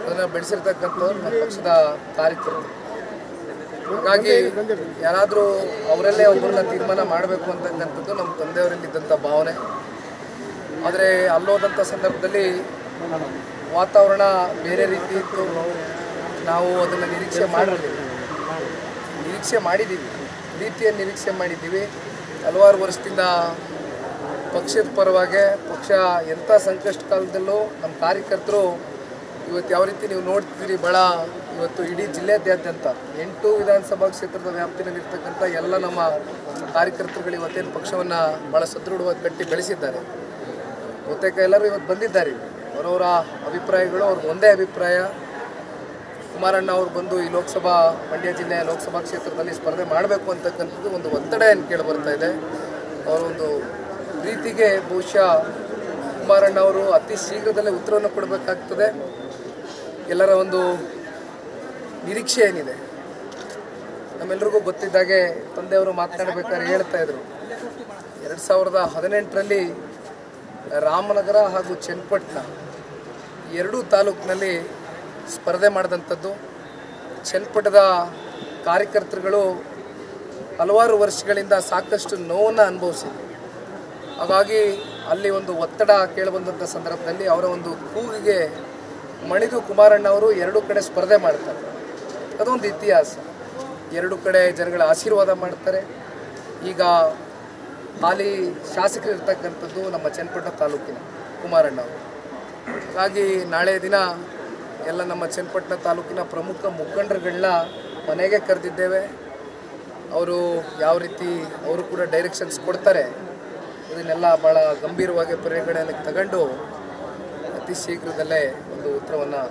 ಅದನ್ನು ಬೆಳೆಸಿರ್ತಕ್ಕಂಥವ್ರು ನಮ್ಮ ಪಕ್ಷದ ಕಾರ್ಯಕರ್ತರು. ಹಾಗಾಗಿ ಯಾರಾದರೂ ಅವರಲ್ಲೇ ಒಬ್ಬರನ್ನ ತೀರ್ಮಾನ ಮಾಡಬೇಕು ಅಂತಕ್ಕಂಥದ್ದು ನಮ್ಮ ತಂದೆಯವರಲ್ಲಿದ್ದಂಥ ಭಾವನೆ. ಆದರೆ ಅಲ್ಲೋದಂಥ ಸಂದರ್ಭದಲ್ಲಿ ವಾತಾವರಣ ಬೇರೆ ರೀತಿ ಇತ್ತು. ನಾವು ಅದನ್ನು ನಿರೀಕ್ಷೆ ಮಾಡಿದ್ದೀವಿ, ರೀತಿಯನ್ನು ನಿರೀಕ್ಷೆ ಮಾಡಿದ್ದೀವಿ. ಹಲವಾರು ವರ್ಷದಿಂದ ಪಕ್ಷದ ಪರವಾಗಿ ಪಕ್ಷ ಎಂಥ ಸಂಕಷ್ಟ ಕಾಲದಲ್ಲೂ ನಮ್ಮ ಕಾರ್ಯಕರ್ತರು ಇವತ್ತು ಯಾವ ರೀತಿ ನೀವು ನೋಡ್ತಿದ್ದೀರಿ, ಭಾಳ ಇವತ್ತು ಇಡೀ ಜಿಲ್ಲೆಯಾದ್ಯಂತ 8 ವಿಧಾನಸಭಾ ಕ್ಷೇತ್ರದ ವ್ಯಾಪ್ತಿಯಲ್ಲಿರ್ತಕ್ಕಂಥ ಎಲ್ಲ ನಮ್ಮ ಕಾರ್ಯಕರ್ತರುಗಳು ಇವತ್ತೇನು ಪಕ್ಷವನ್ನು ಭಾಳ ಸದೃಢವಾಗಿ ಕಟ್ಟಿ ಬೆಳೆಸಿದ್ದಾರೆ. ಬಹುತೇಕ ಎಲ್ಲರೂ ಇವತ್ತು ಬಂದಿದ್ದಾರೆ. ಅವರವರ ಅಭಿಪ್ರಾಯಗಳು ಅವ್ರಿಗೆ ಒಂದೇ ಅಭಿಪ್ರಾಯ. ಕುಮಾರಣ್ಣ ಅವರು ಬಂದು ಈ ಮಂಡ್ಯ ಜಿಲ್ಲೆಯ ಲೋಕಸಭಾ ಕ್ಷೇತ್ರದಲ್ಲಿ ಸ್ಪರ್ಧೆ ಮಾಡಬೇಕು ಅಂತಕ್ಕಂಥದ್ದು ಒಂದು ಒತ್ತಡ ಏನು ಕೇಳಿಬರ್ತಾ ಇದೆ. ಅವರ ಒಂದು ಪ್ರೀತಿಗೆ ಬಹುಶಃ ಕುಮಾರಣ್ಣ ಅವರು ಅತಿ ಶೀಘ್ರದಲ್ಲೇ ಉತ್ತರವನ್ನು ಕೊಡಬೇಕಾಗ್ತದೆ. ಎಲ್ಲರ ಒಂದು ನಿರೀಕ್ಷೆ ಏನಿದೆ, ನಮ್ಮೆಲ್ಲರಿಗೂ ಗೊತ್ತಿದ್ದಾಗೆ ತಂದೆಯವರು ಮಾತನಾಡಬೇಕಾದ್ರೆ ಹೇಳ್ತಾ ಇದ್ರು, 2018ರಲ್ಲಿ ರಾಮನಗರ ಹಾಗೂ ಚನ್ನಪಟ್ಟಣ ಎರಡೂ ತಾಲೂಕಿನಲ್ಲಿ ಸ್ಪರ್ಧೆ ಮಾಡಿದಂಥದ್ದು. ಚನ್ನಪಟ್ಟಣದ ಕಾರ್ಯಕರ್ತರುಗಳು ಹಲವಾರು ವರ್ಷಗಳಿಂದ ಸಾಕಷ್ಟು ನೋವನ್ನು ಅನುಭವಿಸಿದ್ರು. ಹಾಗಾಗಿ ಅಲ್ಲಿ ಒಂದು ಒತ್ತಡ ಕೇಳಿಬಂದಂಥ ಸಂದರ್ಭದಲ್ಲಿ ಅವರ ಒಂದು ಕೂಗಿಗೆ ಮಣಿದು ಕುಮಾರಣ್ಣ ಅವರು 2 ಕಡೆ ಸ್ಪರ್ಧೆ ಮಾಡ್ತಾರೆ. ಅದೊಂದು ಇತಿಹಾಸ. 2 ಕಡೆ ಜನಗಳ ಆಶೀರ್ವಾದ ಮಾಡ್ತಾರೆ. ಈಗ ಹಾಲಿ ಶಾಸಕರಿರ್ತಕ್ಕಂಥದ್ದು ನಮ್ಮ ಚನ್ನಪಟ್ಟಣ ತಾಲೂಕಿನ ಕುಮಾರಣ್ಣ ಅವರು. ಹಾಗಾಗಿ ನಾಳೆ ದಿನ ಎಲ್ಲ ನಮ್ಮ ಚನ್ನಪಟ್ಟಣ ತಾಲೂಕಿನ ಪ್ರಮುಖ ಮುಖಂಡರುಗಳನ್ನ ಮನೆಗೆ ಕರೆದಿದ್ದೇವೆ. ಅವರು ಯಾವ ರೀತಿ ಅವರು ಕೂಡ ಡೈರೆಕ್ಷನ್ಸ್ ಕೊಡ್ತಾರೆ ಇದನ್ನೆಲ್ಲ ಭಾಳ ಗಂಭೀರವಾಗಿ ಪರಿಗಣನೆಗೆ ತಗೊಂಡು ಅತಿ ಶೀಘ್ರದಲ್ಲೇ ಒಂದು ಉತ್ತರವನ್ನು